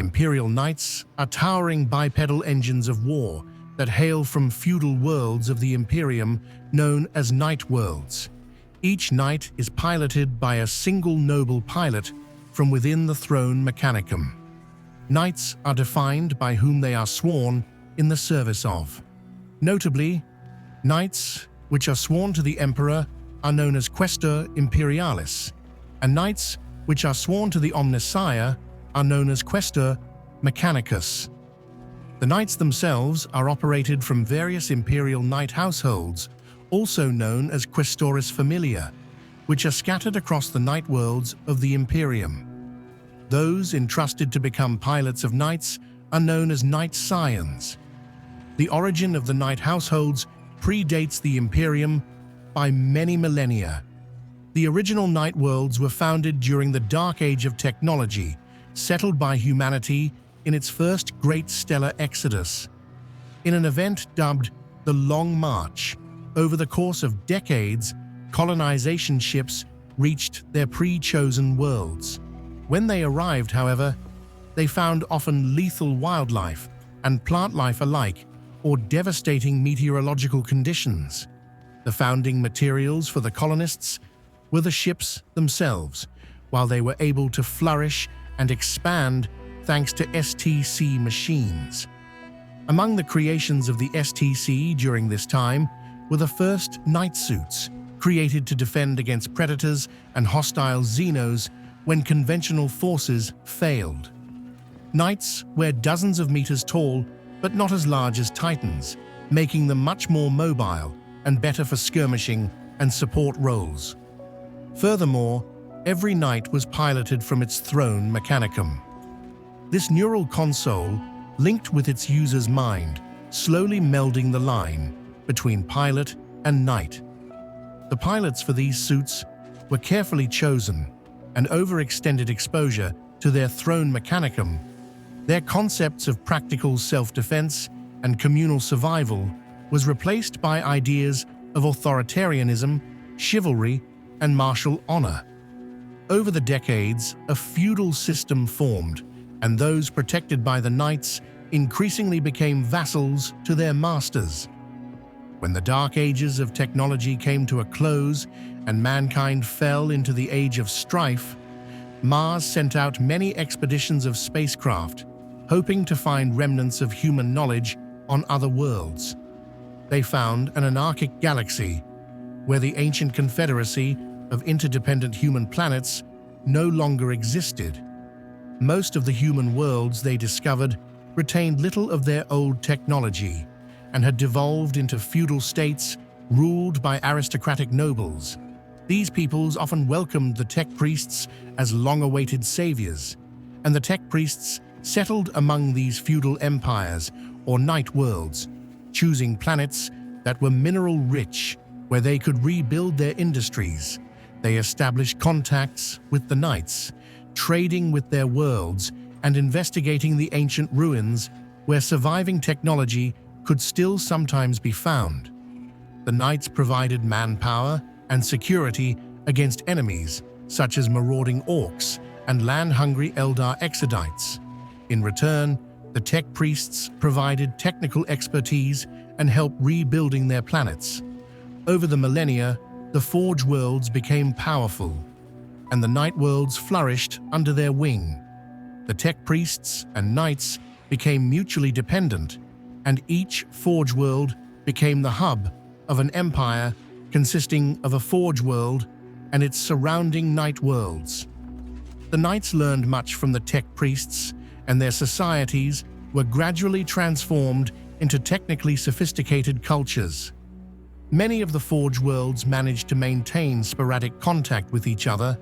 Imperial Knights are towering bipedal engines of war that hail from feudal worlds of the Imperium known as Knight Worlds. Each knight is piloted by a single noble pilot from within the Throne Mechanicum. Knights are defined by whom they are sworn in the service of. Notably, knights which are sworn to the Emperor are known as Questor Imperialis, and knights which are sworn to the Omnissiah are known as Questor Mechanicus. The knights themselves are operated from various Imperial Knight households, also known as Questoris Familia, which are scattered across the Knight worlds of the Imperium. Those entrusted to become pilots of knights are known as Knight Scions. The origin of the Knight households predates the Imperium by many millennia. The original Knight worlds were founded during the Dark Age of technology, settled by humanity in its first great stellar exodus. In an event dubbed the Long March, over the course of decades, colonization ships reached their pre-chosen worlds. When they arrived, however, they found often lethal wildlife and plant life alike, or devastating meteorological conditions. The founding materials for the colonists were the ships themselves, while they were able to flourish and expand thanks to STC machines. Among the creations of the STC during this time were the first knight suits, created to defend against predators and hostile Xenos when conventional forces failed. Knights were dozens of meters tall, but not as large as Titans, making them much more mobile and better for skirmishing and support roles. Furthermore, every knight was piloted from its Throne Mechanicum. This neural console linked with its user's mind, slowly melding the line between pilot and knight. The pilots for these suits were carefully chosen, and overextended exposure to their Throne Mechanicum, their concepts of practical self-defense and communal survival was replaced by ideas of authoritarianism, chivalry, and martial honor. Over the decades, a feudal system formed, and those protected by the knights increasingly became vassals to their masters. When the Dark Ages of technology came to a close and mankind fell into the Age of Strife, Mars sent out many expeditions of spacecraft, hoping to find remnants of human knowledge on other worlds. They found an anarchic galaxy where the ancient confederacy of interdependent human planets no longer existed. Most of the human worlds they discovered retained little of their old technology and had devolved into feudal states ruled by aristocratic nobles. These peoples often welcomed the tech priests as long-awaited saviors, and the tech priests settled among these feudal empires or knight worlds, choosing planets that were mineral-rich where they could rebuild their industries. They established contacts with the knights, trading with their worlds and investigating the ancient ruins where surviving technology could still sometimes be found. The knights provided manpower and security against enemies such as marauding orcs and land-hungry Eldar exodites. In return, the tech priests provided technical expertise and helped rebuilding their planets. Over the millennia, the Forge worlds became powerful, and the Knight worlds flourished under their wing. The tech priests and knights became mutually dependent, and each Forge world became the hub of an empire consisting of a Forge world and its surrounding Knight worlds. The knights learned much from the tech priests, and their societies were gradually transformed into technically sophisticated cultures. Many of the Forge worlds managed to maintain sporadic contact with each other,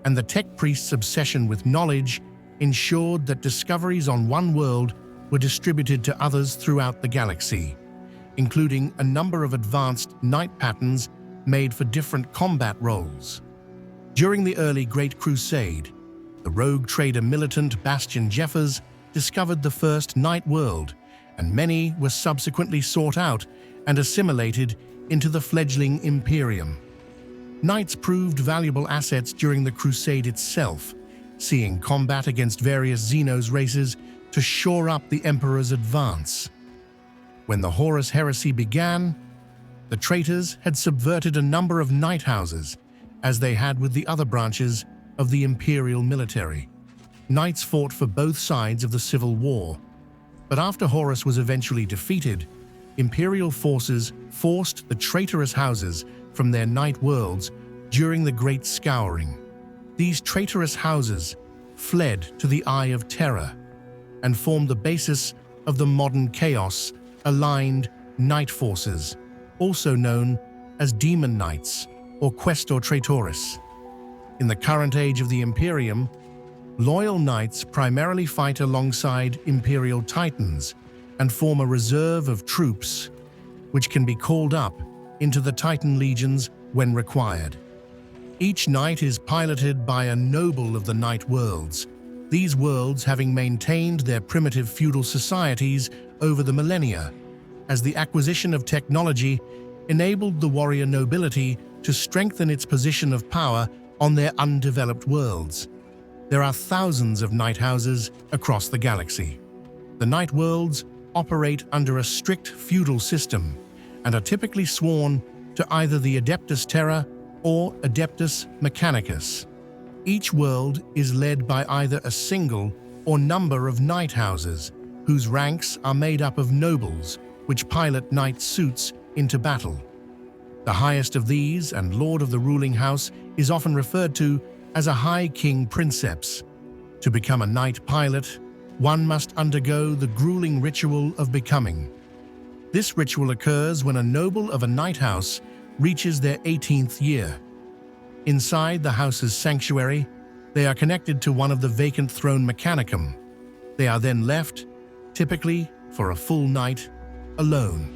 and the tech priests' obsession with knowledge ensured that discoveries on one world were distributed to others throughout the galaxy, including a number of advanced knight patterns made for different combat roles. During the early Great Crusade, the rogue trader militant Bastian Jeffers discovered the first Knight world, and many were subsequently sought out and assimilated into the fledgling Imperium. Knights proved valuable assets during the Crusade itself, seeing combat against various Xenos races to shore up the Emperor's advance. When the Horus heresy began, the traitors had subverted a number of knight houses, as they had with the other branches of the imperial military. Knights fought for both sides of the civil war, but after Horus was eventually defeated, imperial forces forced the traitorous houses from their knight worlds during the Great Scouring. These traitorous houses fled to the Eye of Terror and formed the basis of the modern chaos-aligned knight forces, also known as Demon Knights or Questor Traitoris. In the current age of the Imperium, loyal knights primarily fight alongside Imperial Titans and form a reserve of troops which can be called up into the Titan legions when required. Each knight is piloted by a noble of the knight worlds, these worlds having maintained their primitive feudal societies over the millennia, as the acquisition of technology enabled the warrior nobility to strengthen its position of power on their undeveloped worlds. There are thousands of knight houses across the galaxy. The knight worlds operate under a strict feudal system and are typically sworn to either the Adeptus Terra or Adeptus Mechanicus. Each world is led by either a single or number of knight houses, whose ranks are made up of nobles which pilot knight suits into battle. The highest of these and lord of the ruling house is often referred to as a High King Princeps. To become a knight pilot, one must undergo the grueling ritual of becoming. This ritual occurs when a noble of a knight house reaches their 18th year. Inside the house's sanctuary, they are connected to one of the vacant Throne Mechanicum. They are then left, typically for a full night, alone.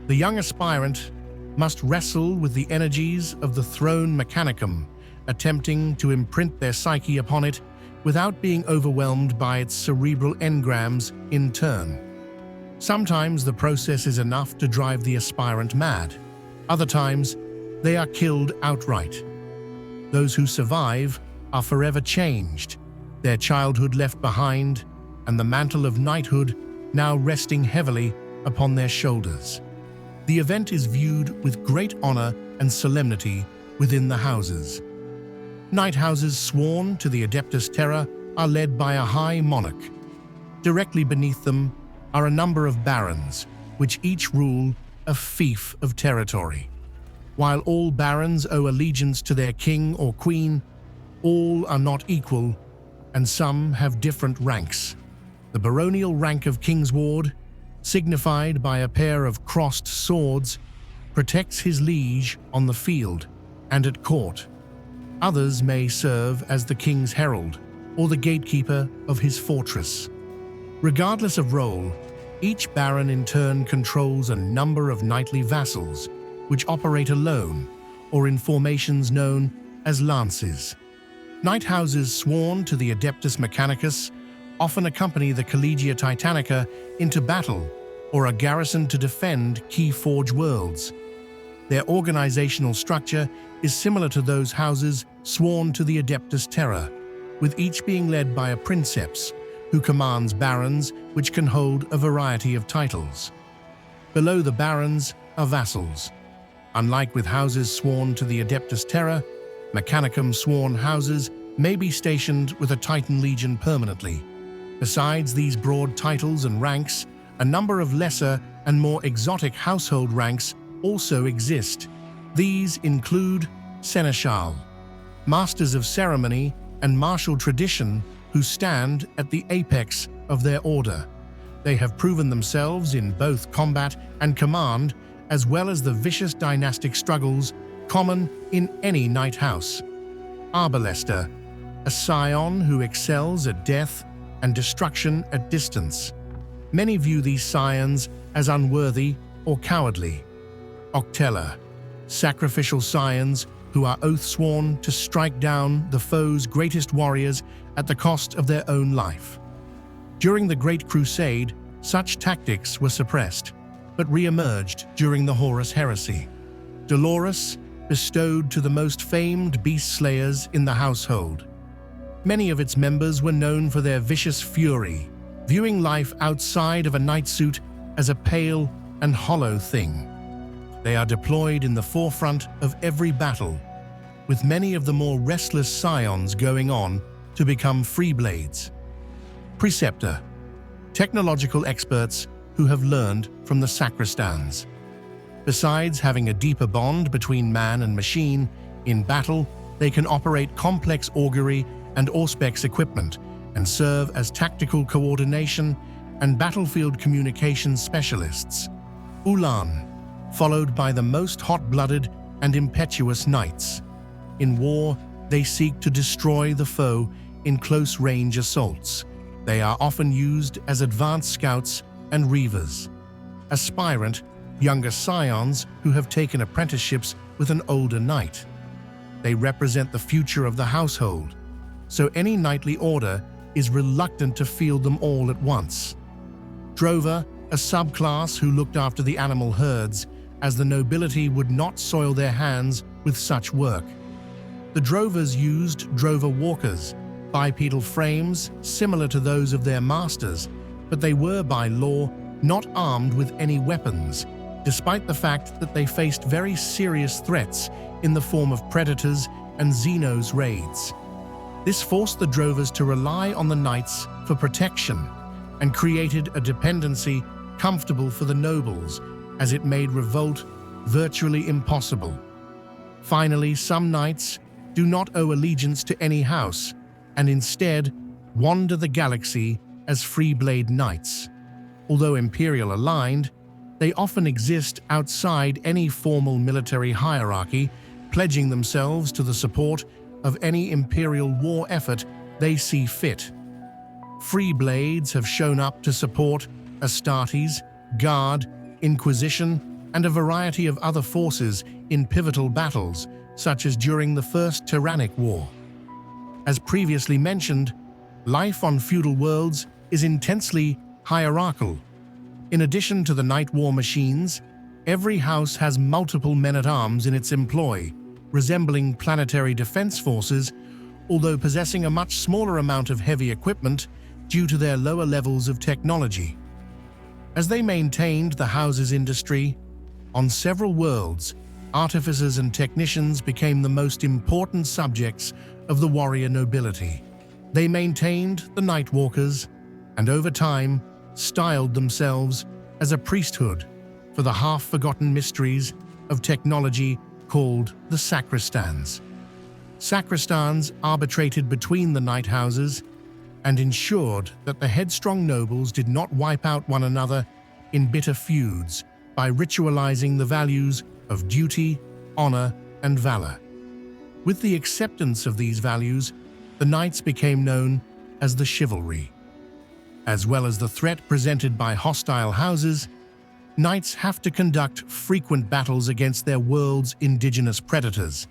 The young aspirant must wrestle with the energies of the Throne Mechanicum, attempting to imprint their psyche upon it without being overwhelmed by its cerebral engrams in turn. Sometimes the process is enough to drive the aspirant mad. Other times, they are killed outright. Those who survive are forever changed, their childhood left behind, and the mantle of knighthood now resting heavily upon their shoulders. The event is viewed with great honor and solemnity within the houses. Knight houses sworn to the Adeptus Terra are led by a high monarch. Directly beneath them are a number of barons, which each rule a fief of territory. While all barons owe allegiance to their king or queen, all are not equal, and some have different ranks. The baronial rank of King's Ward, signified by a pair of crossed swords, protects his liege on the field and at court. Others may serve as the king's herald or the gatekeeper of his fortress. Regardless of role, each baron in turn controls a number of knightly vassals, which operate alone or in formations known as lances. Knight houses sworn to the Adeptus Mechanicus often accompany the Collegia Titanica into battle or are garrisoned to defend key forge worlds. Their organizational structure is similar to those houses sworn to the Adeptus Terra, with each being led by a princeps, who commands barons which can hold a variety of titles. Below the barons are vassals. Unlike with houses sworn to the Adeptus Terra, Mechanicum sworn houses may be stationed with a Titan Legion permanently. Besides these broad titles and ranks, a number of lesser and more exotic household ranks also exist. These include Seneschal, Masters of Ceremony and Martial Tradition, who stand at the apex of their order. They have proven themselves in both combat and command, as well as the vicious dynastic struggles common in any knight house. Arbalester, a scion who excels at death and destruction at distance. Many view these scions as unworthy or cowardly. Octella, sacrificial scions who are oath-sworn to strike down the foe's greatest warriors at the cost of their own life. During the Great Crusade, such tactics were suppressed, but re-emerged during the Horus heresy. Dolores, bestowed to the most famed beast slayers in the household. Many of its members were known for their vicious fury, viewing life outside of a knight suit as a pale and hollow thing. They are deployed in the forefront of every battle, with many of the more restless scions going on to become free blades. Preceptor, technological experts who have learned from the sacristans. Besides having a deeper bond between man and machine, in battle, they can operate complex augury and auspex equipment and serve as tactical coordination and battlefield communication specialists. Ulan, followed by the most hot-blooded and impetuous knights. In war, they seek to destroy the foe in close-range assaults. They are often used as advanced scouts and reavers. Aspirant, younger scions who have taken apprenticeships with an older knight. They represent the future of the household, so any knightly order is reluctant to field them all at once. Drover, a subclass who looked after the animal herds, as the nobility would not soil their hands with such work. The drovers used drover walkers, bipedal frames similar to those of their masters, but they were by law not armed with any weapons, despite the fact that they faced very serious threats in the form of predators and Xenos raids. This forced the drovers to rely on the knights for protection and created a dependency comfortable for the nobles, as it made revolt virtually impossible. Finally, some knights do not owe allegiance to any house and instead wander the galaxy as free-blade knights. Although Imperial aligned, they often exist outside any formal military hierarchy, pledging themselves to the support of any Imperial war effort they see fit. Free blades have shown up to support Astartes, Guard, Inquisition, and a variety of other forces in pivotal battles, such as during the First Tyrannic War. As previously mentioned, life on feudal worlds is intensely hierarchical. In addition to the night war machines, every house has multiple men-at-arms in its employ, resembling planetary defense forces, although possessing a much smaller amount of heavy equipment due to their lower levels of technology. As they maintained the house's industry, on several worlds, artificers and technicians became the most important subjects of the warrior nobility. They maintained the Night Walkers, and over time, styled themselves as a priesthood for the half-forgotten mysteries of technology called the sacristans. Sacristans arbitrated between the night houses and ensured that the headstrong nobles did not wipe out one another in bitter feuds by ritualizing the values of duty, honor, and valor. With the acceptance of these values, the knights became known as the chivalry. As well as the threat presented by hostile houses, knights have to conduct frequent battles against their world's indigenous predators,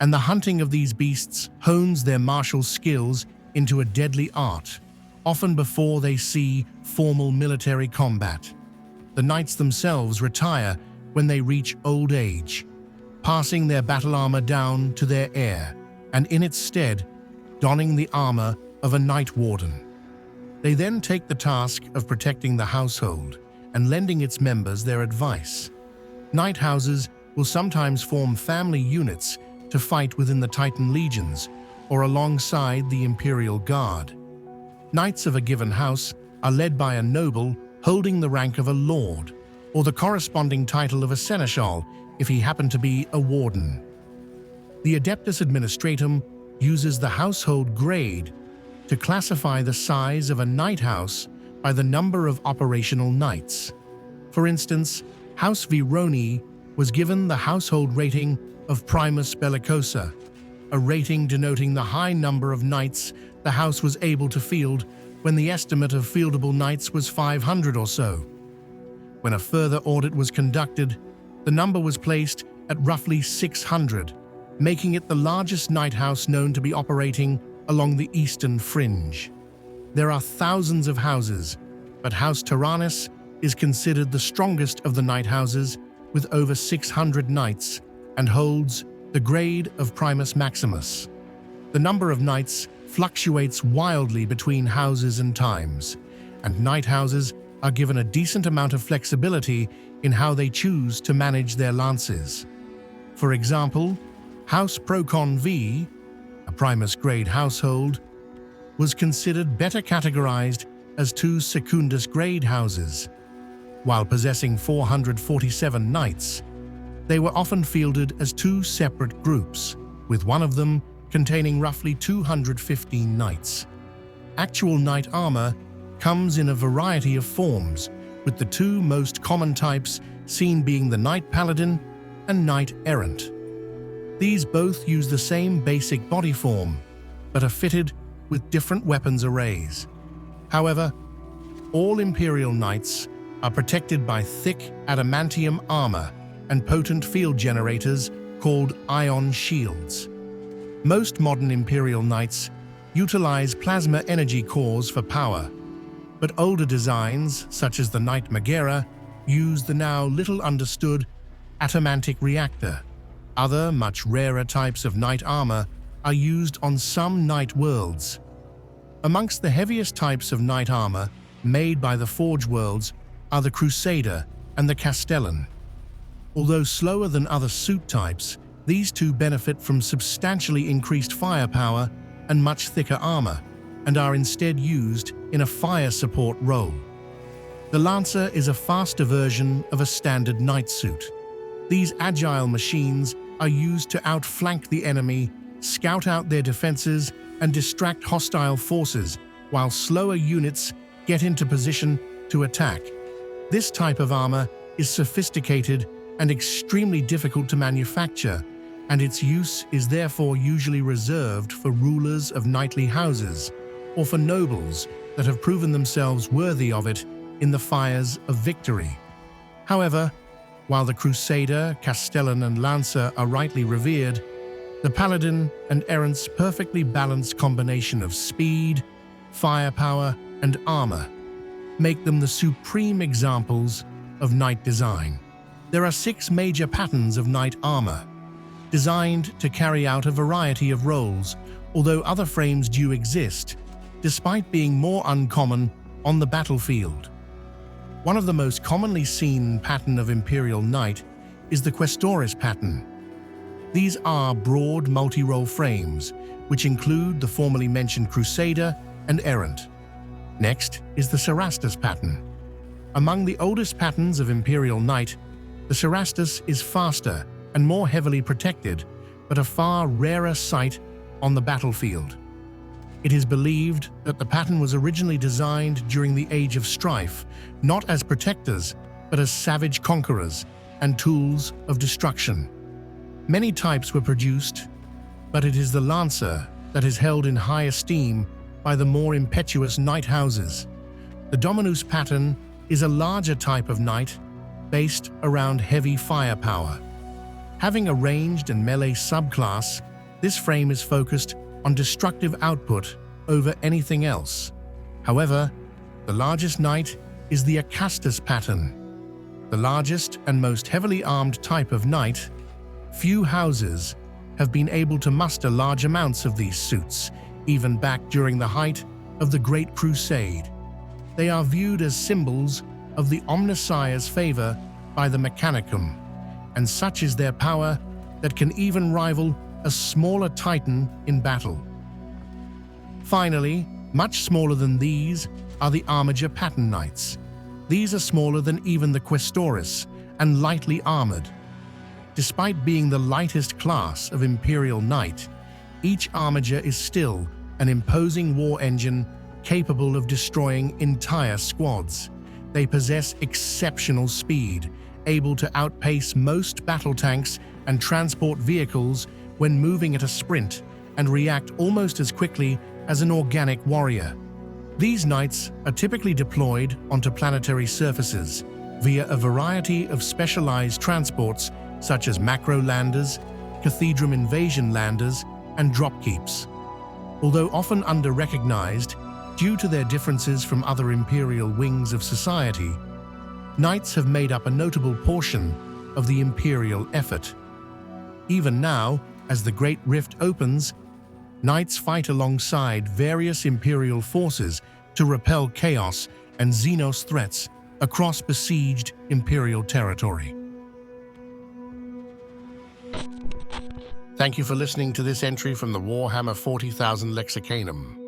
and the hunting of these beasts hones their martial skills into a deadly art, often before they see formal military combat. The knights themselves retire when they reach old age, passing their battle armor down to their heir, and in its stead, donning the armor of a night warden. They then take the task of protecting the household and lending its members their advice. Night houses will sometimes form family units to fight within the Titan legions or alongside the Imperial Guard. Knights of a given house are led by a noble holding the rank of a lord, or the corresponding title of a seneschal if he happened to be a warden. The Adeptus Administratum uses the household grade to classify the size of a night house by the number of operational knights. For instance, House Vironi was given the household rating of Primus Bellicosa, a rating denoting the high number of knights the house was able to field when the estimate of fieldable knights was 500 or so. When a further audit was conducted, the number was placed at roughly 600, making it the largest knight house known to be operating along the eastern fringe. There are thousands of houses, but House Tyrannus is considered the strongest of the knight houses with over 600 knights and holds the grade of Primus Maximus. The number of knights fluctuates wildly between houses and times, and knight houses are given a decent amount of flexibility in how they choose to manage their lances. For example, House Procon V, a Primus grade household, was considered better categorized as two Secundus grade houses. While possessing 447 knights, they were often fielded as two separate groups, with one of them containing roughly 215 knights. Actual knight armor comes in a variety of forms, with the two most common types seen being the Knight Paladin and Knight Errant. These both use the same basic body form, but are fitted with different weapons arrays. However, all Imperial Knights are protected by thick adamantium armor and potent field generators called ion shields. Most modern Imperial Knights utilize plasma energy cores for power, but older designs, such as the Knight Megera, use the now little understood atomantic reactor. Other, much rarer types of knight armor are used on some knight worlds. Amongst the heaviest types of knight armor made by the Forge worlds are the Crusader and the Castellan. Although slower than other suit types, these two benefit from substantially increased firepower and much thicker armor, and are instead used in a fire support role. The Lancer is a faster version of a standard knight suit. These agile machines are used to outflank the enemy, scout out their defenses, and distract hostile forces, while slower units get into position to attack. This type of armor is sophisticated and extremely difficult to manufacture, and its use is therefore usually reserved for rulers of knightly houses, or for nobles that have proven themselves worthy of it in the fires of victory. However, while the Crusader, Castellan, and Lancer are rightly revered, the Paladin and Errant's perfectly balanced combination of speed, firepower, and armor make them the supreme examples of knight design. There are 6 major patterns of knight armor, designed to carry out a variety of roles, although other frames do exist, despite being more uncommon on the battlefield. One of the most commonly seen pattern of Imperial Knight is the Questoris pattern. These are broad multi-role frames, which include the formerly mentioned Crusader and Errant. Next is the Cerastus pattern. Among the oldest patterns of Imperial Knight, the Cerastus is faster and more heavily protected, but a far rarer sight on the battlefield. It is believed that the pattern was originally designed during the Age of Strife, not as protectors, but as savage conquerors and tools of destruction. Many types were produced, but it is the Lancer that is held in high esteem by the more impetuous knight houses. The Dominus pattern is a larger type of knight based around heavy firepower. Having a ranged and melee subclass, this frame is focused on destructive output over anything else. However, the largest knight is the Acastus pattern. The largest and most heavily armed type of knight, few houses have been able to muster large amounts of these suits, even back during the height of the Great Crusade. They are viewed as symbols of the Omnissiah's favor by the Mechanicum, and such is their power that can even rival a smaller titan in battle. Finally, much smaller than these are the Armiger pattern knights. These are smaller than even the Questoris and lightly armored. Despite being the lightest class of Imperial Knight, each Armiger is still an imposing war engine capable of destroying entire squads. They possess exceptional speed, able to outpace most battle tanks and transport vehicles when moving at a sprint, and react almost as quickly as an organic warrior. These knights are typically deployed onto planetary surfaces via a variety of specialized transports such as macro landers, cathedral invasion landers, and dropkeeps. Although often under-recognized due to their differences from other imperial wings of society, knights have made up a notable portion of the imperial effort. Even now, as the Great Rift opens, Knights fight alongside various Imperial forces to repel chaos and Xenos threats across besieged Imperial territory. Thank you for listening to this entry from the Warhammer 40,000 Lexicanum.